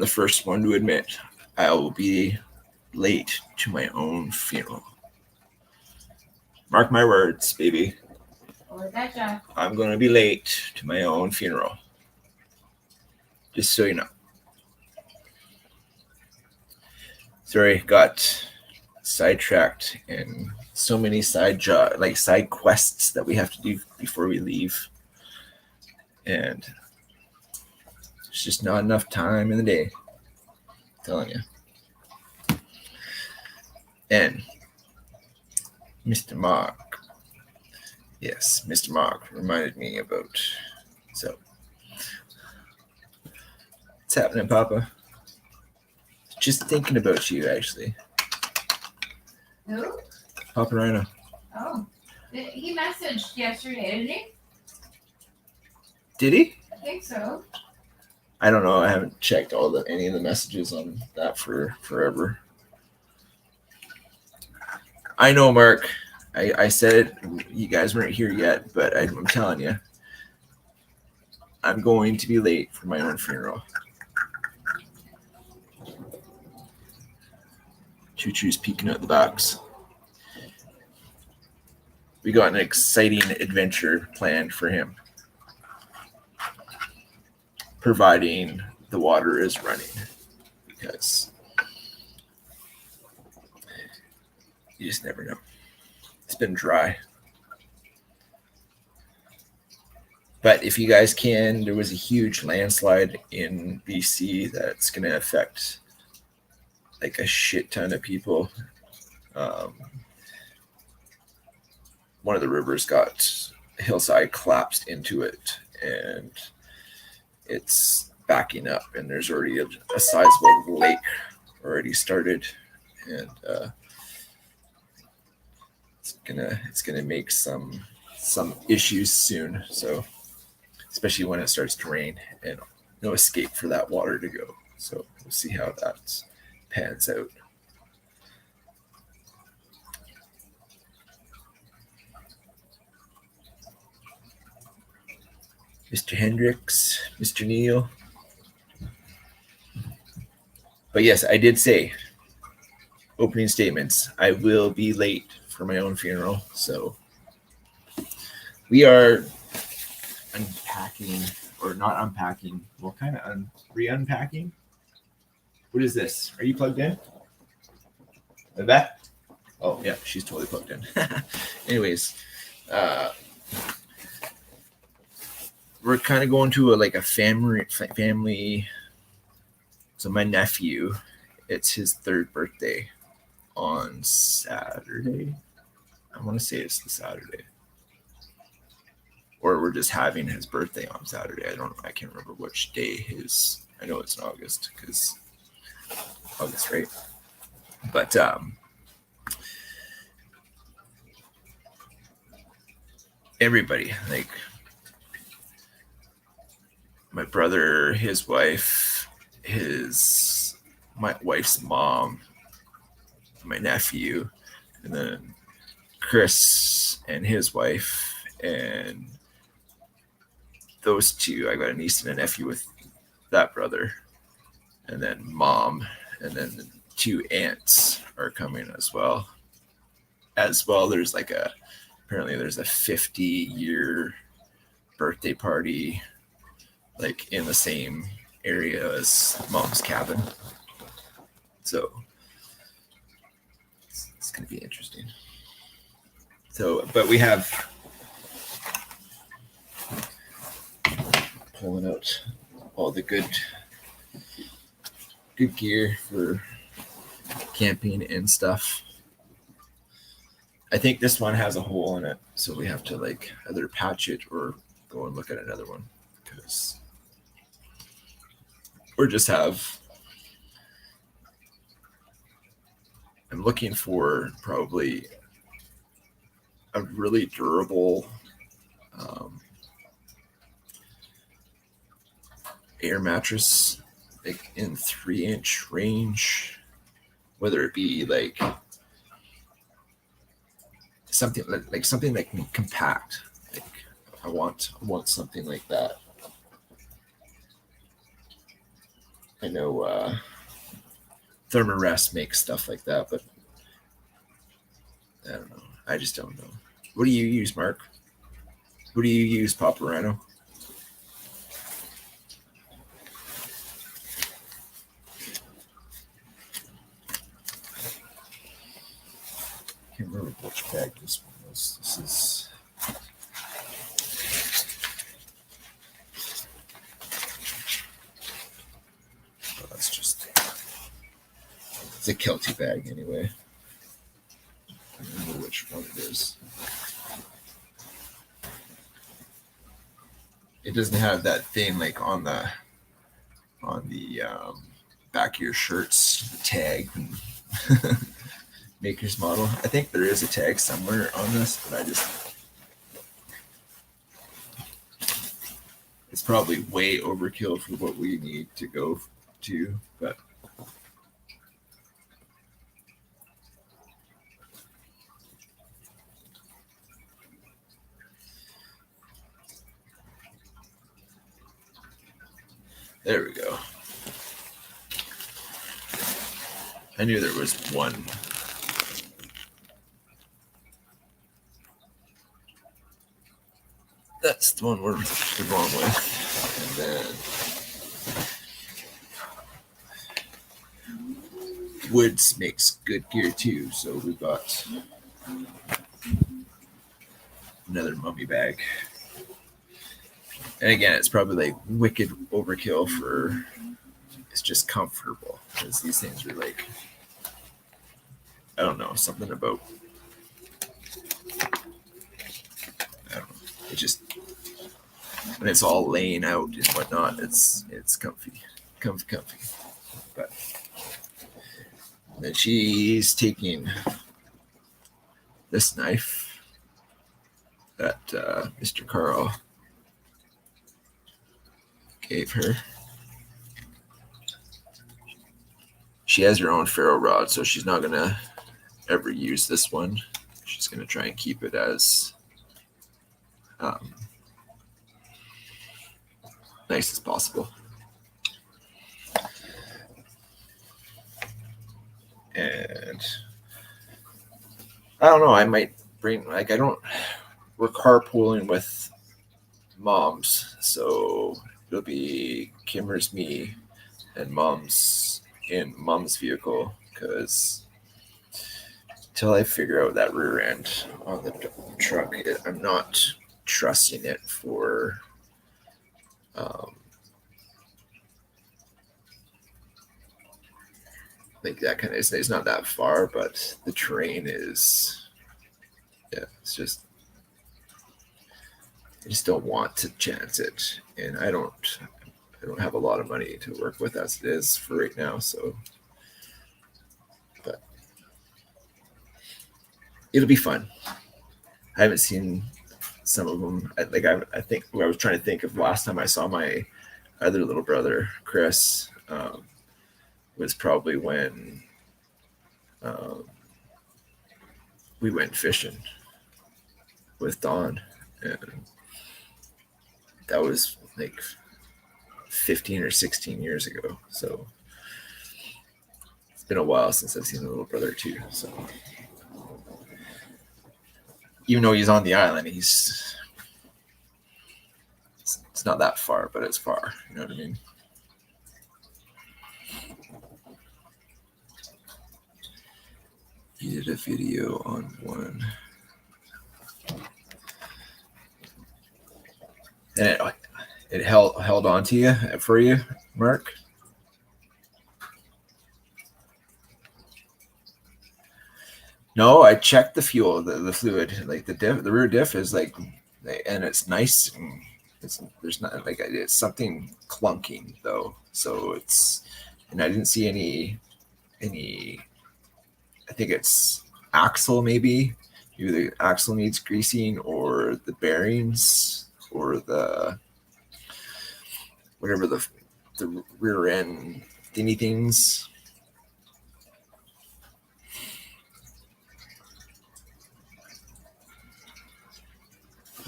the first one to admit I will be late to my own funeral. Mark my words, baby. Or that job. I'm going to be late to my own funeral. Just so you know. Sorry, got sidetracked in so many side quests that we have to do before we leave. And there's just not enough time in the day. I'm telling you. And Mr. Mark. Yes, Mr. Mark reminded me about. So, what's happening, Papa? Just thinking about you, actually. Who? Papa Rhino. Oh. He messaged yesterday, didn't he? Did he? I think so. I don't know. I haven't checked any of the messages on that for forever. I know, Mark. I said it. You guys weren't here yet, but I'm telling you, I'm going to be late for my own funeral. Choo Choo's peeking out the box. We got an exciting adventure planned for him, providing the water is running, because you just never know. It's been dry. But if you guys can, there was a huge landslide in BC that's going to affect like a shit ton of people. One of the rivers got a hillside collapsed into it, and it's backing up, and there's already a sizable lake already started, and it's gonna make some issues soon. So especially when it starts to rain, and no escape for that water to go. So we'll see how that pans out. Mr. Hendricks, Mr. Neal. But yes, I did say, opening statements, I will be late for my own funeral. So we are unpacking, or not unpacking, well, kind of re-unpacking. What is this? Are you plugged in? Beth? Oh, yeah, she's totally plugged in. Anyways, we're kind of going to a family. So my nephew, it's his 3rd birthday on Saturday. I want to say it's the Saturday. Or we're just having his birthday on Saturday. I don't know. I can't remember which day his. I know it's in August, because August, right? But everybody, like my brother, his wife, my wife's mom, my nephew, and then Chris and his wife, and those two. I got a niece and a nephew with that brother, and then mom, and then the 2 aunts are coming as well. There's apparently there's a 50-year birthday party, like in the same area as mom's cabin. So it's gonna be interesting. So, but we have pulling out all the good gear for camping and stuff. I think this one has a hole in it, so we have to either patch it or go and look at another one, or just have. I'm looking for probably a really durable air mattress, in 3-inch range, whether it be something something that can compact. I want something like that. I know Thermarest makes stuff like that, but I don't know. I just don't know. What do you use, Mark? What do you use, Papa Rhino? I can't remember which bag this one was. This is. Oh, that's just. It's a Kelty bag anyway. I don't remember which one it is. It doesn't have that thing like on the back of your shirts, the tag and maker's model. I think there is a tag somewhere on this, but it's probably way overkill for what we need to go to, but there we go. I knew there was one. That's the one we're going with. And then Woods makes good gear too, so we got another mummy bag. And again, it's probably like wicked overkill for. It's just comfortable because these things are like, I don't know, something about. I don't know. It just when it's all laying out and whatnot, it's comfy. But then she's taking this knife that Mr. Carl gave her. She has her own ferro rod, so she's not gonna ever use this one. She's gonna try and keep it as nice as possible. And I don't know, I might bring, like, we're carpooling with moms, so it'll be Kimmer's me and mom's in mom's vehicle, because until I figure out that rear end on the truck, I'm not trusting it for like that kind of. It's not that far, but the terrain is, yeah, it's just. I just don't want to chance it, and I don't have a lot of money to work with as it is for right now. So, but it'll be fun. I haven't seen some of them. I think I was trying to think of last time I saw my other little brother, Chris, was probably when we went fishing with Dawn, and that was like 15 or 16 years ago. So it's been a while since I've seen the little brother too. So even though he's on the island, it's not that far, but it's far. You know what I mean? He did a video on one. And it held on to you for you, Mark? No, I checked the fuel, the fluid, like the rear diff is like, and it's nice. And there's not like it's something clunking though. So and I didn't see any. I think it's axle maybe. Either the axle needs greasing, or the bearings, or the whatever the rear end thingy things.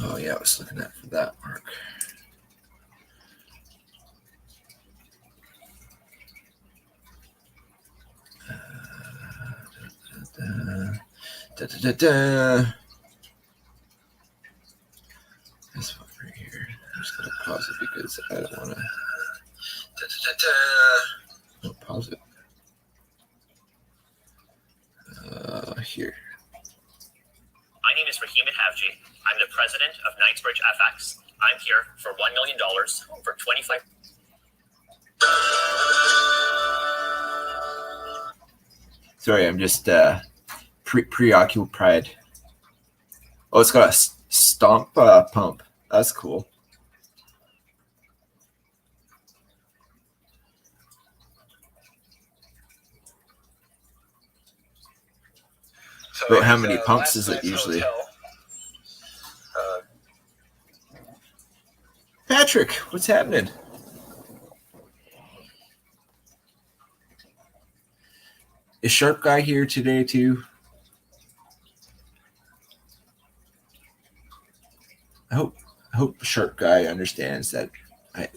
Oh yeah, I was looking at for that, Mark. Da, da, da, da. This one right here. I'm just gonna pause it because I don't want to. No, pause it. Here. My name is Rahim Havji. I'm the president of Knightsbridge FX. I'm here for $1 million for 25. Sorry, I'm just preoccupied. Oh, it's got a stomp pump. That's cool. So about how many pumps is it usually? Patrick, what's happening? Is Sharp Guy here today too? I hope Sharp Guy understands that I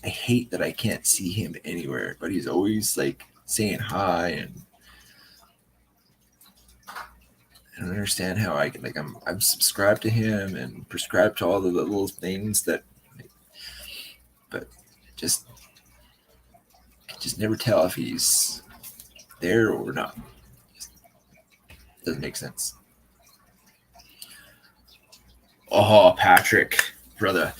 hate that I can't see him anywhere, but he's always like saying hi, and I don't understand how I can I'm subscribed to him and prescribed to all the little things that, but just never tell if he's there or not. Doesn't make sense. Oh, Patrick, brother,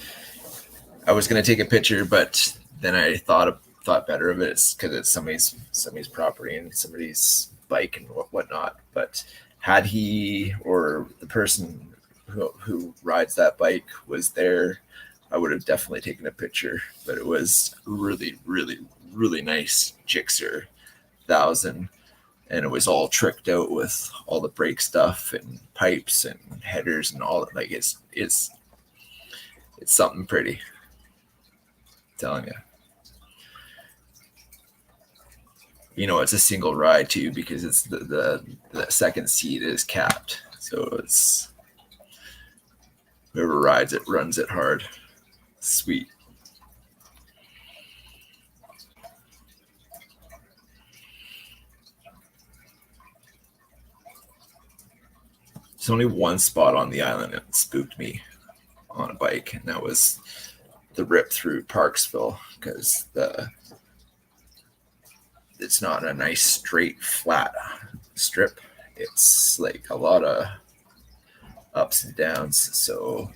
I was gonna take a picture, but then I thought better of it. It's because it's somebody's property and somebody's bike and whatnot. But had he or the person who rides that bike was there, I would have definitely taken a picture. But it was really, really, really nice Gixxer 1000. And it was all tricked out with all the brake stuff and pipes and headers and all that. Like it's something pretty. I'm telling you. You know, it's a single ride too because it's the second seat is capped. So it's whoever rides it runs it hard. Sweet. There's only one spot on the island that spooked me on a bike, and that was the rip through Parksville because it's not a nice straight flat strip. It's like a lot of ups and downs. So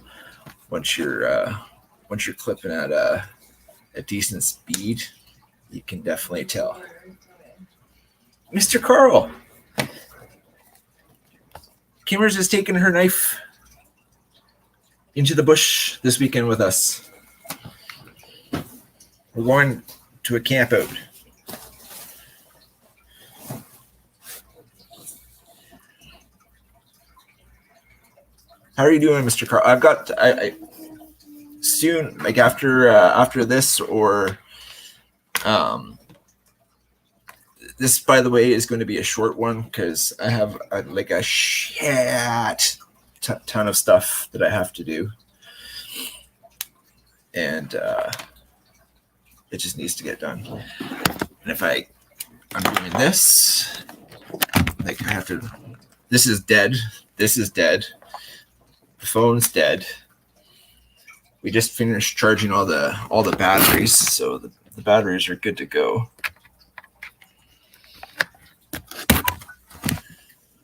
once you're clipping at a decent speed, you can definitely tell. Mr. Carl. Kimmers is taking her knife into the bush this weekend with us. We're going to a camp out. How are you doing, Mr. Carl? I've got I soon, like after this or this, by the way, is going to be a short one because I have a shit ton of stuff that I have to do. And it just needs to get done. And if I'm doing this, like I have to, this is dead. This is dead. The phone's dead. We just finished charging all the batteries. So the batteries are good to go.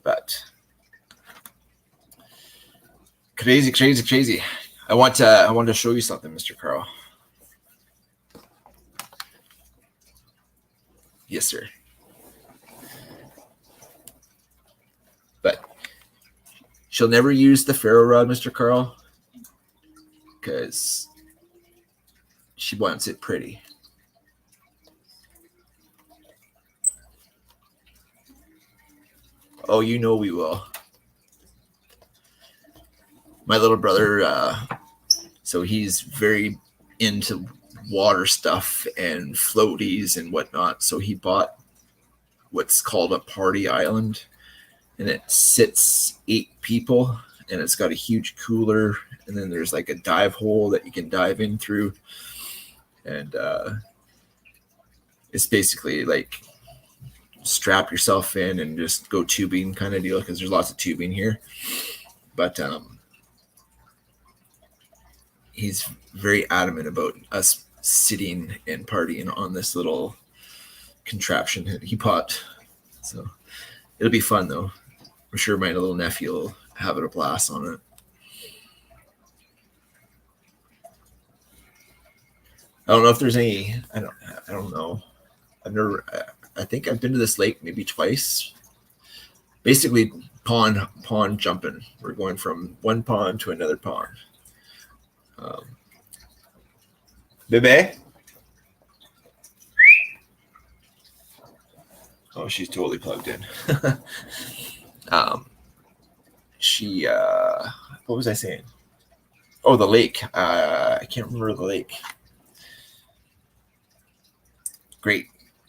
But crazy. I want to show you something, Mr. Carl. Yes, sir. But she'll never use the ferro rod, Mr. Carl, because she wants it pretty. Oh, you know we will. My little brother, so he's very into water stuff and floaties and whatnot. So he bought what's called a party island, and it sits 8 people, and it's got a huge cooler, and then there's like a dive hole that you can dive in through, and it's basically like strap yourself in and just go tubing kind of deal, because there's lots of tubing here. But he's very adamant about us sitting and partying on this little contraption that he bought. So it'll be fun though. I'm sure my little nephew will have a blast on it. I don't know if there's any. I don't know. I think I've been to this lake maybe twice. Basically, pond jumping. We're going from one pond to another pond. Bebe? Oh, she's totally plugged in. She. What was I saying? Oh, the lake. I can't remember the lake.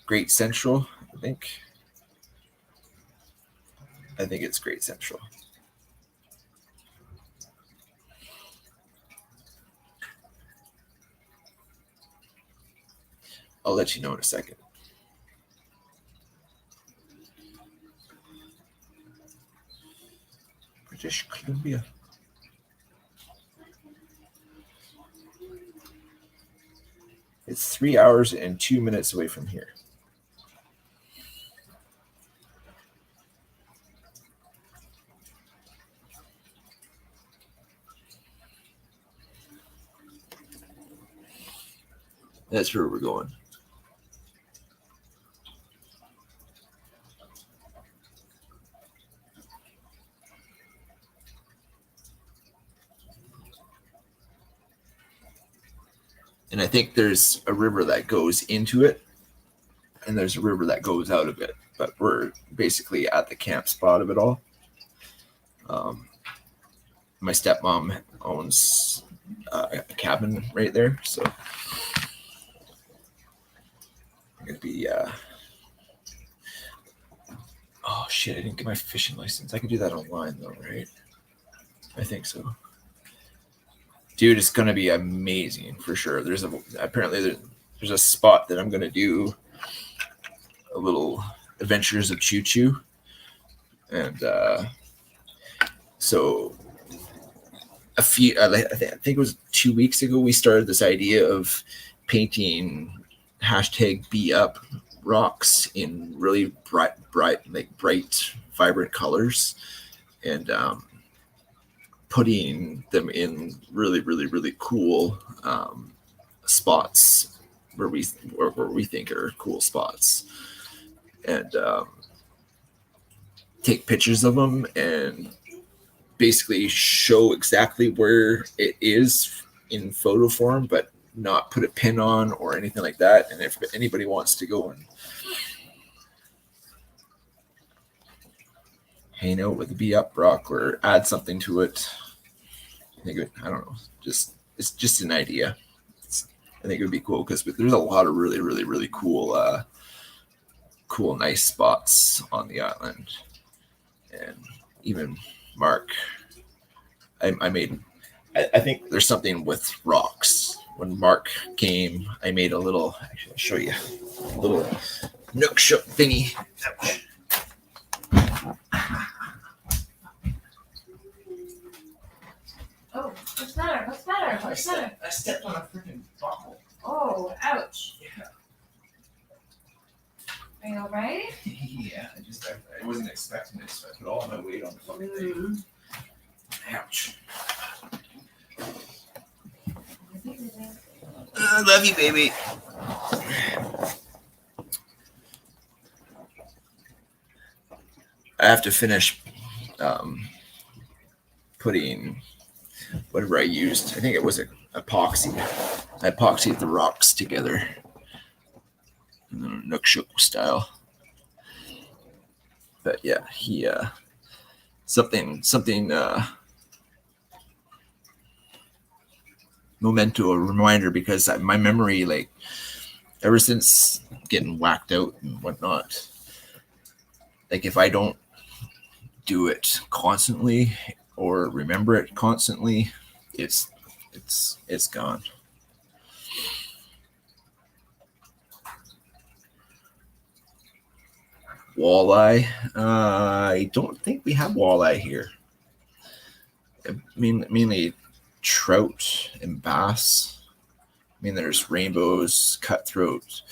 Great Central, I think. I think it's Great Central. I'll let you know in a second. British Columbia. It's 3 hours and 2 minutes away from here. That's where we're going. And I think there's a river that goes into it, and there's a river that goes out of it. But we're basically at the camp spot of it all. My stepmom owns a cabin right there, so I'm gonna be. Oh shit! I didn't get my fishing license. I could do that online though, right? I think so. Dude, it's gonna be amazing for sure. There's a spot that I'm gonna do a little Adventures of Choo Choo, and so I think it was 2 weeks ago we started this idea of painting #BeUp rocks in really bright, vibrant colors, and putting them in really cool spots where we think are cool spots, and take pictures of them and basically show exactly where it is in photo form, but not put a pin on or anything like that. And if anybody wants to go and hang out with the BeUp rock or add something to it, I don't know, it's just an idea. I think it would be cool because there's a lot of really cool nice spots on the island. And even Mark, I think there's something with rocks. When Mark came, I made a little, actually I'll show you, a little nook shook thingy. Oh, what's better? I stepped on a freaking bottle. Oh, ouch. Yeah. Are you alright? Yeah, I wasn't expecting this, so I put all my weight on the fucking thing. Ouch. I love you, baby. I have to finish putting whatever I used. I think it was epoxy. I epoxied the rocks together in the Nook Shook style. But yeah, he something memento, a reminder, because my memory, like ever since getting whacked out and whatnot, like if I don't do it constantly or remember it constantly, it's gone. Walleye. I don't think we have walleye here. I mean, mainly trout and bass. I mean, there's rainbows, cutthroat,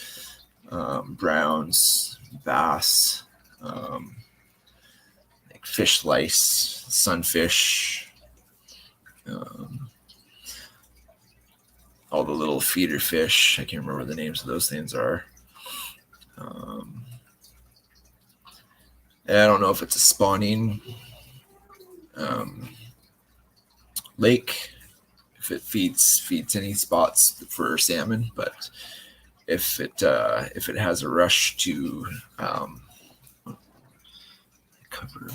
browns, bass, like fish lice, sunfish, all the little feeder fish. I can't remember what the names of those things are. I don't know if it's a spawning lake, if it feeds any spots for salmon, but if it has a rush to cover,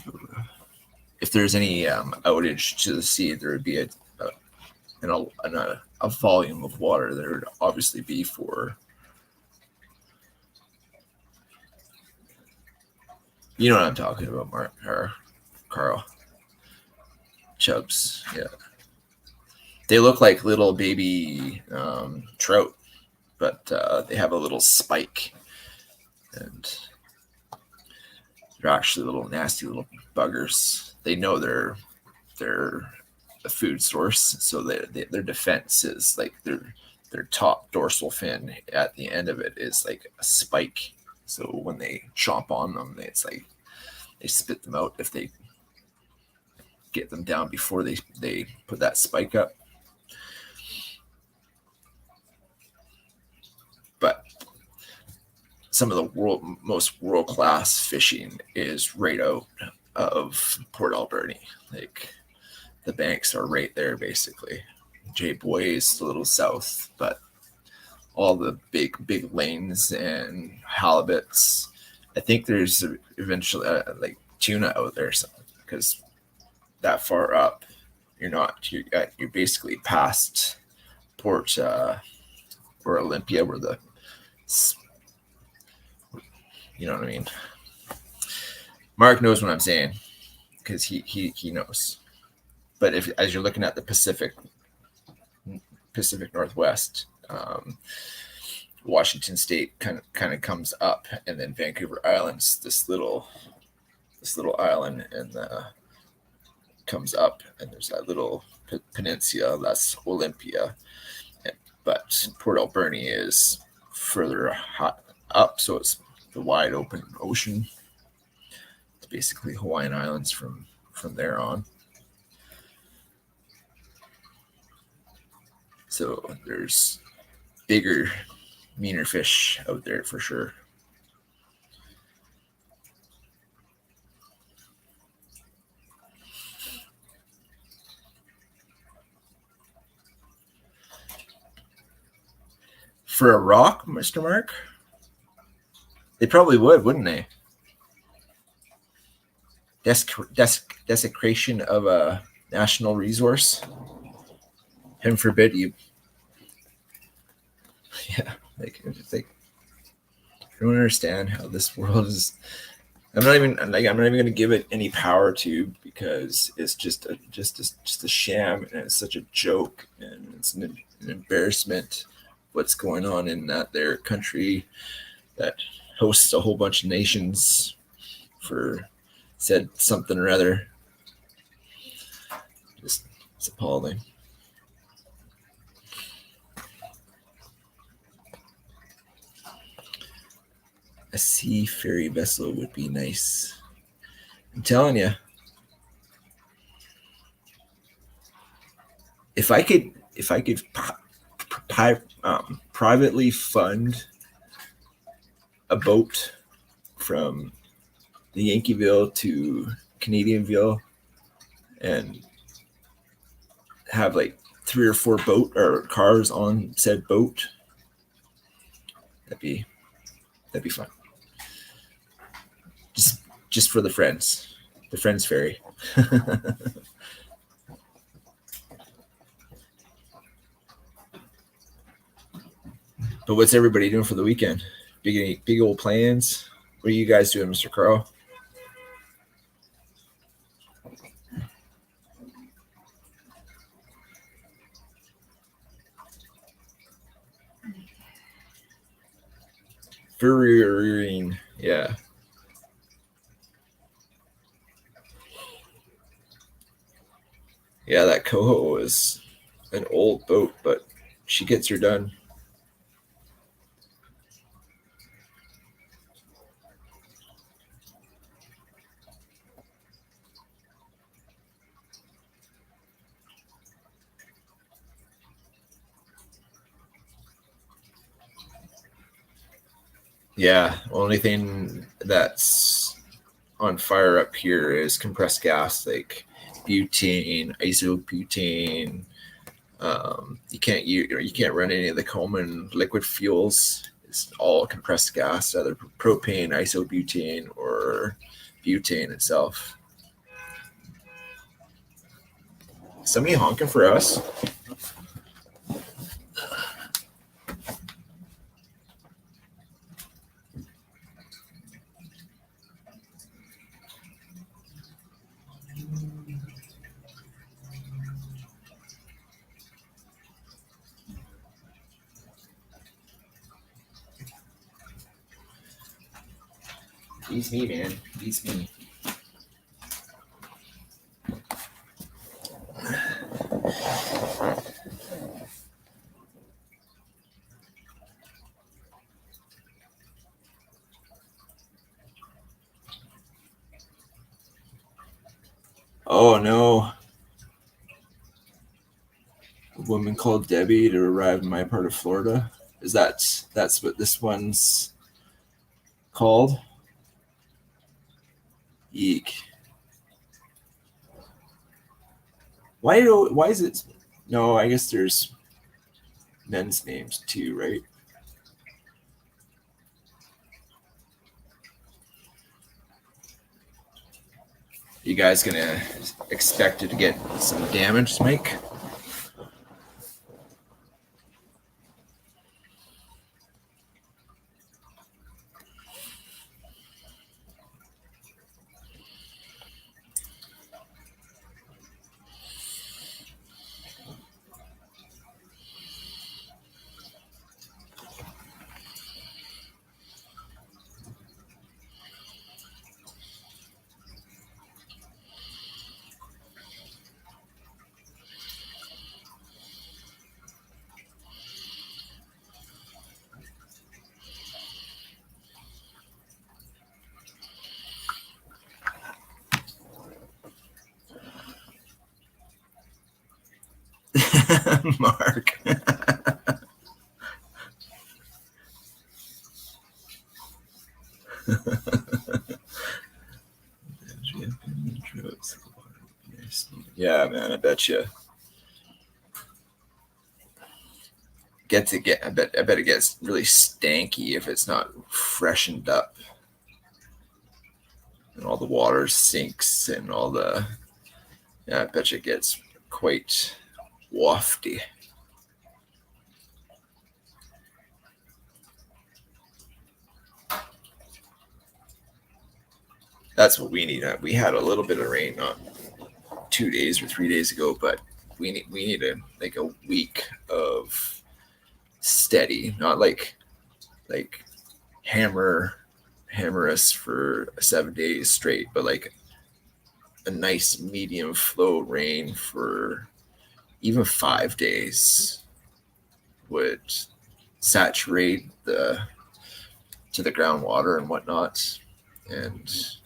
if there's any outage to the sea, there would be a volume of water there would obviously be for, you know what I'm talking about, Mark or Carl. Chubs, yeah. They look like little baby trout, but they have a little spike, and they're actually little nasty little buggers. They know they're a food source, so their defense is like their top dorsal fin at the end of it is like a spike. So when they chomp on them, it's like they spit them out if they get them down before they put that spike up. But some of the most world-class fishing is right out of Port Alberni. Like the banks are right there, basically. J Boys a little south, but all the big lanes and halibuts. I think there's eventually like tuna out there, because that far up, you're basically past Port or Olympia, where the, you know what I mean. Mark knows what I'm saying because he knows. But as you're looking at the Pacific Northwest, Washington State kind of comes up, and then Vancouver Island's this little island, and comes up, and there's that little peninsula that's Olympia, but Port Alberni is further up, so it's the wide open ocean. It's basically Hawaiian Islands from there on. So there's bigger, meaner fish out there for sure. For a rock, Mr. Mark? They probably would, wouldn't they? Desecration of a national resource. Heaven forbid you. Yeah, like I don't understand how this world is. I'm not even going to give it any power to, because it's just a sham, and it's such a joke, and it's an embarrassment. What's going on in their country that hosts a whole bunch of nations for said something or other. It's appalling. A sea ferry vessel would be nice. I'm telling you. If I could privately fund a boat from the Yankeeville to Canadianville and have like 3 or 4 boat or cars on said boat, that'd be fun. Just for the friends ferry. But what's everybody doing for the weekend? Big old plans? What are you guys doing, Mr. Carl? Furrying, yeah. Yeah, that Coho is an old boat, but she gets her done. Yeah, only thing that's on fire up here is compressed gas, like butane, isobutane. You can't run any of the common liquid fuels. It's all compressed gas, either propane, isobutane, or butane itself. Somebody honking for us? Beats me, man. Beats me. Oh no. A woman called Debbie to arrive in my part of Florida. That's what this one's called? Eek. Why is it? No, I guess there's men's names too, right? You guys gonna expect it to get some damage, Mike? Mark. Yeah, man, I bet you. I bet it gets really stanky if it's not freshened up. And all the water sinks and all the I bet you it gets quite wafty. That's what we need. We had a little bit of rain not 2 days or 3 days ago, but we need like a week of steady, not like hammer us for 7 days straight, but like a nice medium flow rain for even 5 days would saturate the groundwater and whatnot, and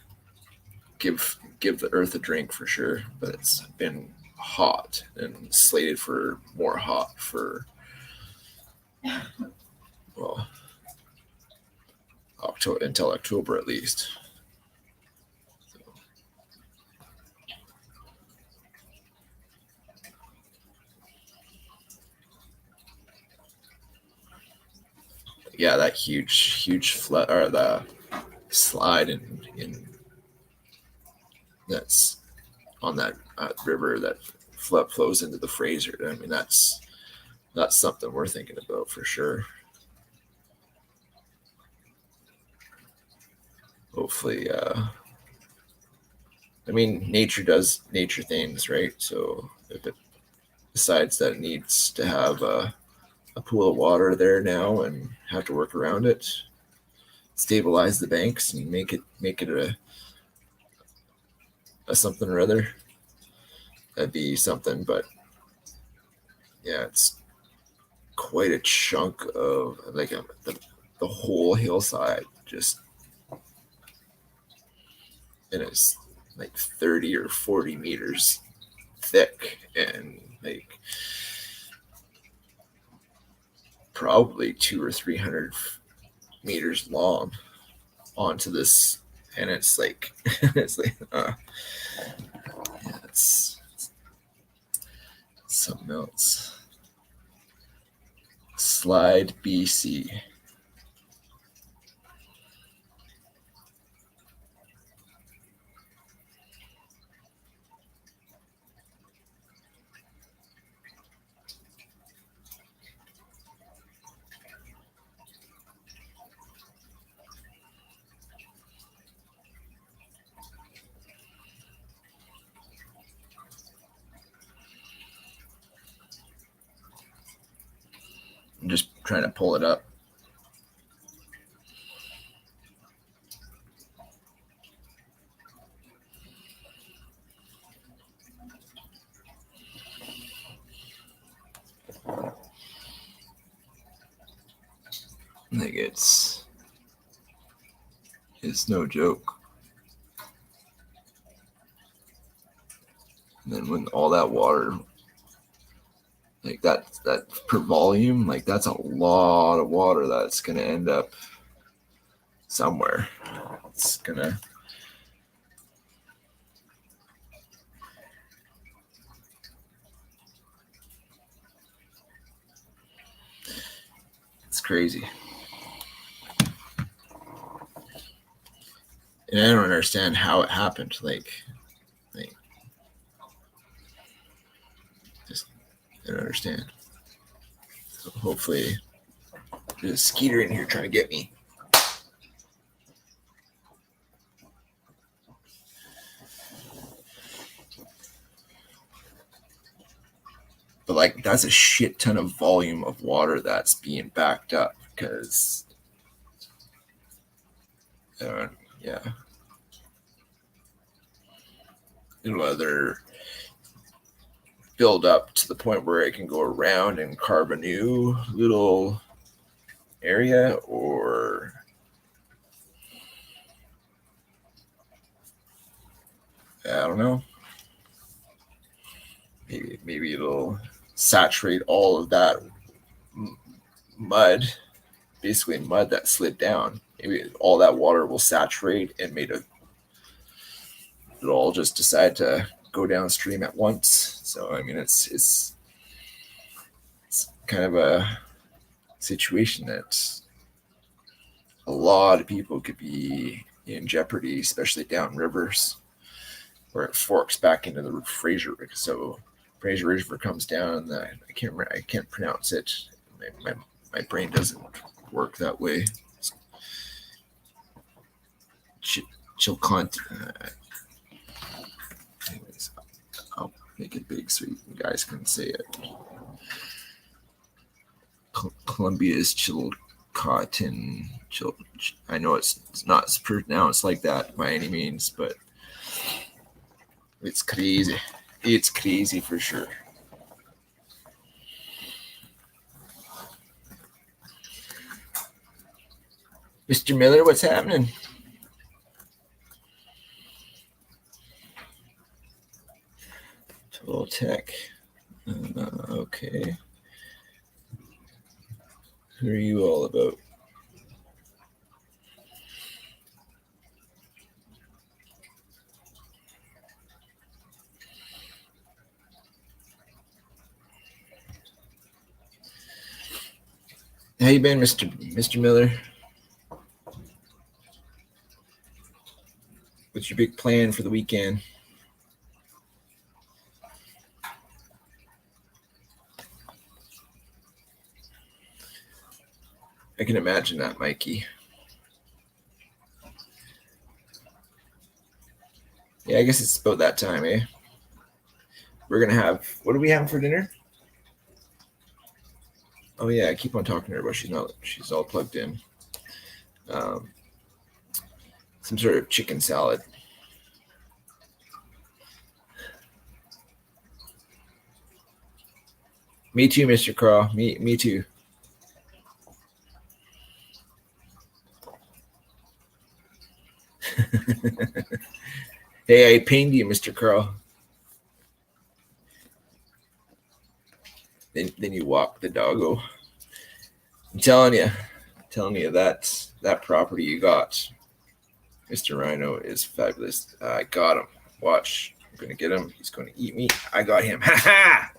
give the earth a drink for sure. But it's been hot and slated for more hot for well October until October at least. So. Yeah, that huge flood or the slide in that's on that river that flows into the Fraser. I mean, that's something we're thinking about for sure. Hopefully, I mean, nature does nature things, right? So if it decides that it needs to have a pool of water there now and have to work around it, stabilize the banks and make it a something or other, that'd be something. But yeah, it's quite a chunk of like the whole hillside just, and it's like 30 or 40 meters thick and like probably 200 or 300 meters long onto this, and it's like it's like yeah, it's something else. Slide BC. I'm just trying to pull it up. Like it's no joke. And then when all that water, like that per volume, like that's a lot of water that's gonna end up somewhere. It's gonna. It's crazy. And I don't understand how it happened. Like just I don't understand. So hopefully there's a skeeter in here trying to get me. But like that's a shit ton of volume of water that's being backed up because yeah. It'll either build up to the point where it can go around and carve a new little area, or I don't know. Maybe it'll saturate all of that mud, basically mud that slid down. Maybe all that water will saturate and it'll all just decide to go downstream at once. So I mean, it's kind of a situation that a lot of people could be in jeopardy, especially down rivers where it forks back into the Fraser. So Fraser River comes down. I can't pronounce it. My brain doesn't work that way. Chilcont. Anyways, I'll make it big so you guys can say it. Columbia's Chilcotin. I know it's not pronounced like that by any means, but it's crazy. It's crazy for sure. Mr. Miller, what's happening? Total Tech. Okay. Who are you all about? How you been, Mr. Miller? What's your big plan for the weekend? I can imagine that, Mikey. Yeah, I guess it's about that time, eh? We're gonna have, what are we having for dinner? Oh yeah, I keep on talking to her, but she's all plugged in. Some sort of chicken salad. Me too, Mr. Carl. Me too. Hey, I pinged you, Mr. Carl. Then you walk the doggo. I'm telling you that property you got, Mr. Rhino, is fabulous. I got him. Watch. I'm gonna get him. He's gonna eat me. I got him. Ha ha!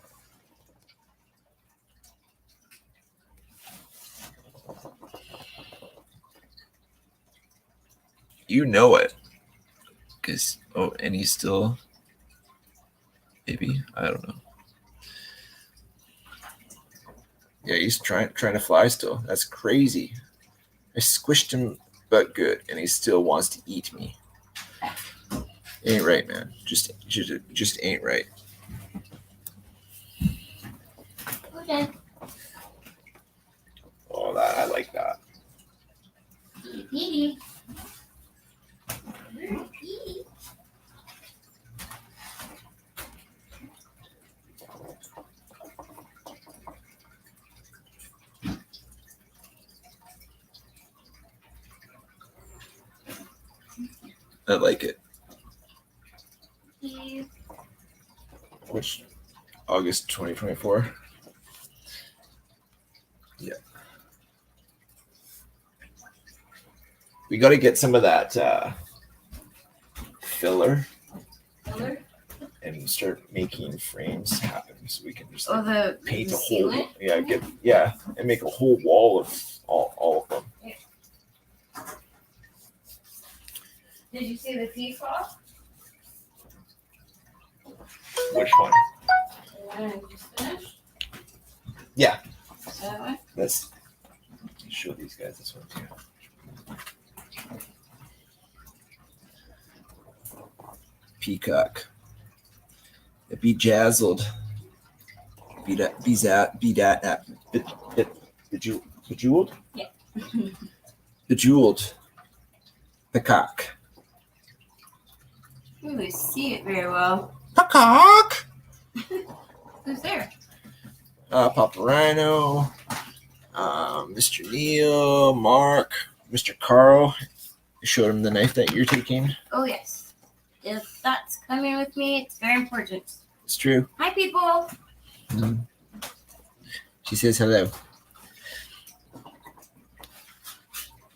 You know it. Cause and he's still maybe, I don't know. Yeah, he's trying to fly still. That's crazy. I squished him, but good, and he still wants to eat me. Ain't right, man. Just ain't right. Okay. Oh, that I like that. Petey. I like it. Petey. Which August 2024. Yeah. We got to get some of that filler Color? and start making frames happen, so we can just Oh, like, paint the a whole sealant? and make a whole wall of all of them. Did you see the peacock? Which one? The one I just finished? Yeah. That one? Let's show these guys this one too. Peacock. Bejazzled. Bejeweled? Yeah. Bejeweled. Peacock. I don't really see it very well. Peacock. Who's there? Papa Rhino. Mr. Neil. Mark. Mr. Carl. I showed him the knife that you're taking. Oh, yes. If that's coming with me, it's very important. It's true. Hi, people. She says hello.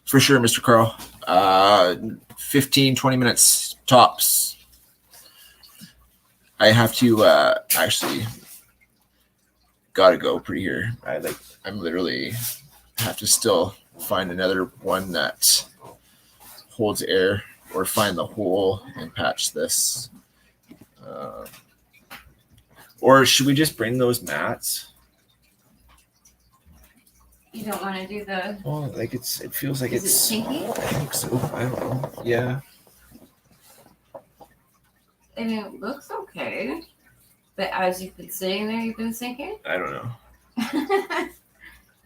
For sure, Mr. Carl. 15, 20 minutes tops. I have to actually gotta go pretty here. I'm literally have to still find another one that holds air or find the hole and patch this. Or should we just bring those mats? You don't want to do the. Oh, like it feels like Is it it's stinky? I think so. I don't know. Yeah. I mean, it looks okay. But as you've been sitting there, you've been sinking? I don't know.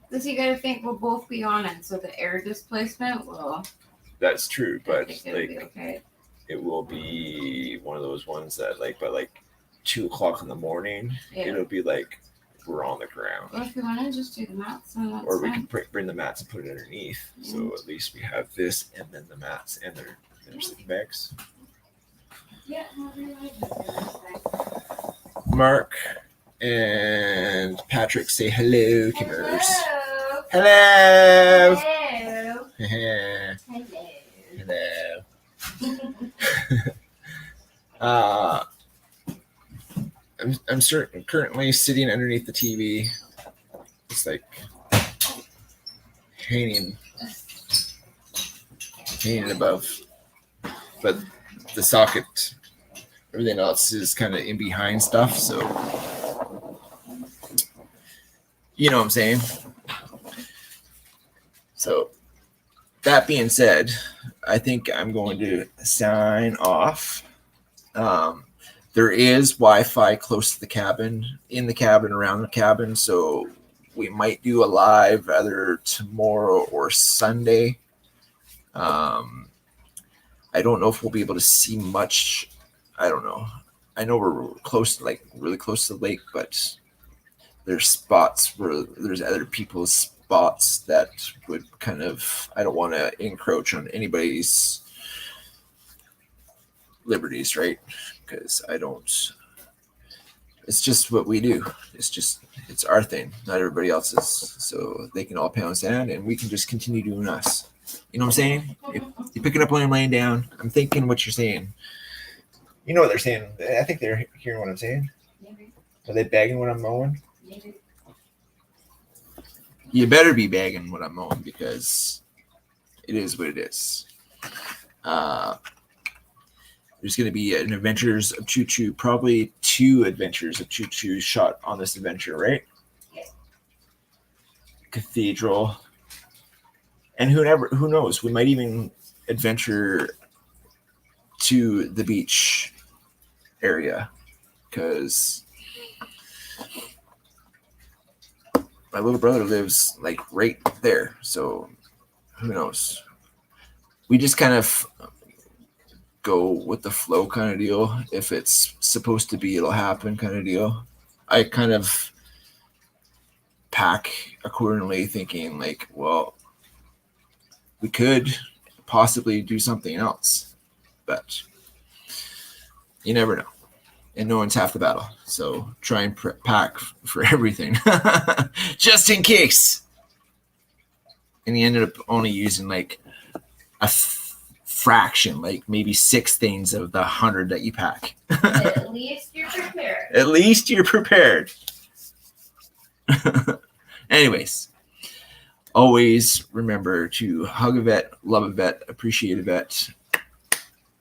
Because you got to think we'll both be on it. So the air displacement will. That's true, I but think it'll be like okay. it will be one of those ones that like by like 2:00 in the morning, Yeah. it'll be like we're on the ground. Well, if you want to just do the mats, then that's Or we fine. can bring the mats and put it underneath. So at least we have this and then the mats and there's the bags. Yeah, however you like it. That's fine. Mark and Patrick say hello, Kimmers. Hello. Hello. Hello. Hello. Hello. I'm currently sitting underneath the TV. It's like hanging above, but the socket, everything else is kind of in behind stuff. So you know what I'm saying. So that being said, I think I'm going to sign off. There is Wi-Fi close to the cabin, in the cabin, around the cabin. So we might do a live either tomorrow or Sunday. I don't know if we'll be able to see much. I don't know. I know we're close, like really close to the lake, but there's spots where there's other people's spots that would kind of, I don't want to encroach on anybody's liberties, right? Because I don't, it's just what we do. It's our thing, not everybody else's. So they can all pound sand and we can just continue doing us. You know what I'm saying? If you're picking up when I'm laying down, I'm thinking what you're saying. You know what they're saying. I think they're hearing what I'm saying. Maybe. Are they bagging when I'm mowing? Maybe. You better be bagging when I'm mowing because it is what it is. There's going to be an Adventures of Choo Choo, probably 2 Adventures of Choo Choo shot on this adventure, right? Yeah. Cathedral. And who knows? We might even adventure to the beach area because my little brother lives like right there. So who knows? We just kind of go with the flow kind of deal. If it's supposed to be, it'll happen kind of deal. I kind of pack accordingly, thinking like, well, we could possibly do something else, but you never know. And no one's half the battle. So try and pack for everything just in case. And he ended up only using like a fraction, like maybe 6 things of the 100 that you pack. At least you're prepared. At least you're prepared. Anyways, always remember to hug a vet, love a vet, appreciate a vet.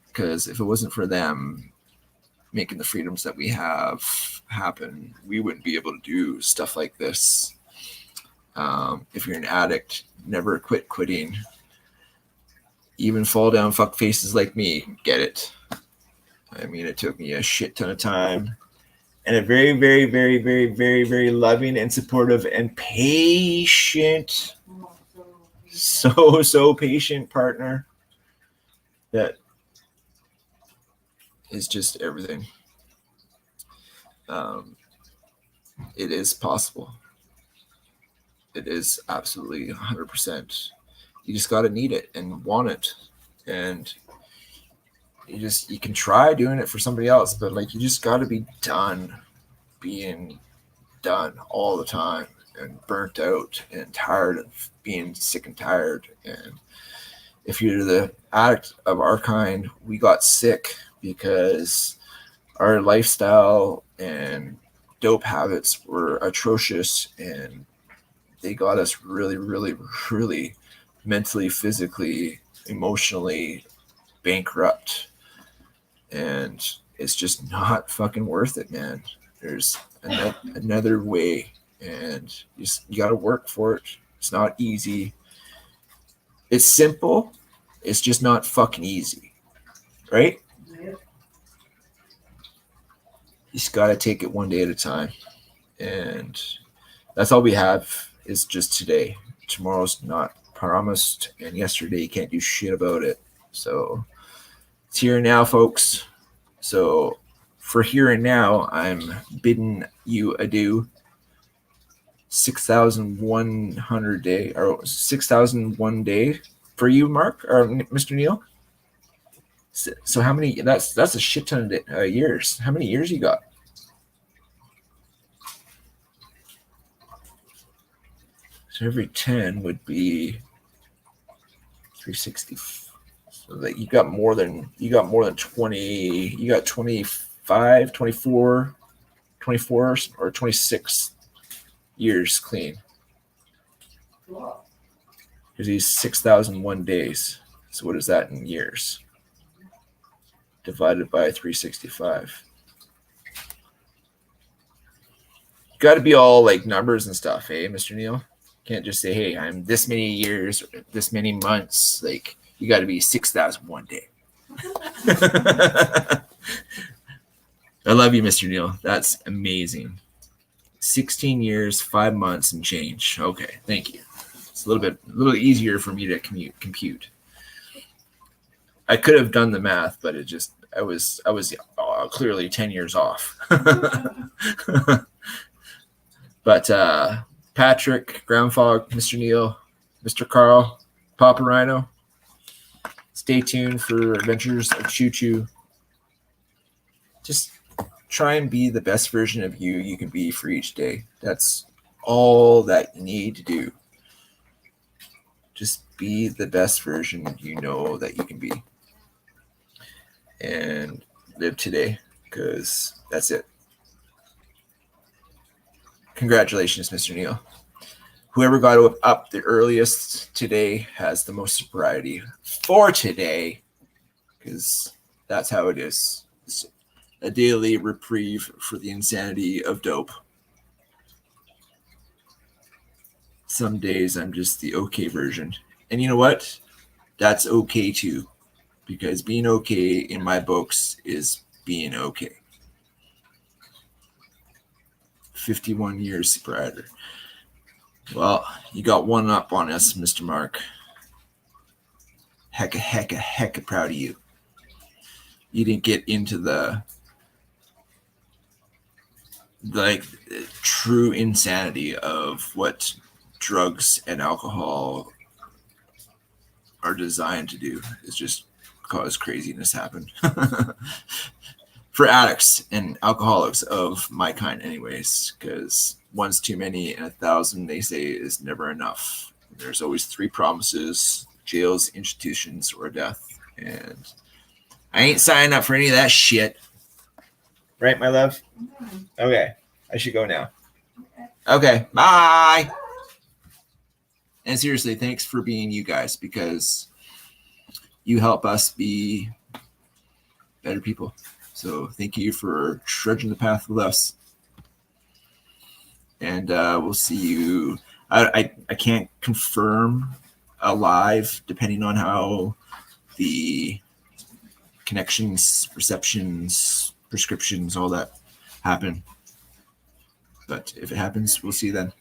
Because if it wasn't for them making the freedoms that we have happen, we wouldn't be able to do stuff like this. If you're an addict, never quit quitting. Even fall down fuck faces like me get it. I mean, it took me a shit ton of time and a very, very, very, very, very, very loving and supportive and patient, so patient partner that is just everything. It is possible. It is absolutely 100%. You just got to need it and want it. And you can try doing it for somebody else, but like, you just got to be done being done all the time and burnt out and tired of being sick and tired. And if you're the addict of our kind, we got sick because our lifestyle and dope habits were atrocious, and they got us really, really, really mentally, physically, emotionally bankrupt. And it's just not fucking worth it, man. There's another way, and you got to work for it. It's not easy. It's simple. It's just not fucking easy, right? Yep. You just got to take it one day at a time. And that's all we have is just today. Tomorrow's not promised, and yesterday you can't do shit about it. So it's here and now, folks. So for here and now, I'm bidding you adieu. 6,100 day or 6,001 day for you, Mark or Mr. Neil. So how many? That's a shit ton of years. How many years you got? So every 10 would be 360. So that you got more than 20. You got 25, 24 or 26 years clean. Cool. Because he's 6,001 days. So what is that in years? Divided by 365. Got to be all like numbers and stuff, eh, Mr. Neil? Can't just say, hey, I'm this many years, or this many months. Like, you got to be 6,001 day. I love you, Mr. Neil. That's amazing. 16 years, 5 months, and change. Okay, thank you. It's a little easier for me to compute. I could have done the math, but I was clearly 10 years off. But Patrick, Groundfog, Mr. Neil, Mr. Carl, Papa Rhino, stay tuned for Adventures of Choo Choo. Just try and be the best version of you can be for each day. That's all that you need to do. Just be the best version you know that you can be. And live today, because that's it. Congratulations, Mr. Neil. Whoever got up the earliest today has the most sobriety for today, because that's how it is. It's a daily reprieve for the insanity of dope. Some days I'm just the okay version. And you know what? That's okay too, because being okay in my books is being okay. 51 years sobriety. Well, you got one up on us, Mr. Mark. Hecka proud of you. You didn't get into the true insanity of what drugs and alcohol are designed to do. It's just cause craziness happen. For addicts and alcoholics of my kind anyways, because one's too many and 1,000, they say, is never enough. There's always 3 promises: jails, institutions, or death. And I ain't signing up for any of that shit. Right, my love? Okay, I should go now. Okay, bye. And seriously, thanks for being you guys, because you help us be better people. So thank you for trudging the path with us. And we'll see you. I can't confirm a live, depending on how the connections, receptions, prescriptions, all that happen. But if it happens, we'll see you then.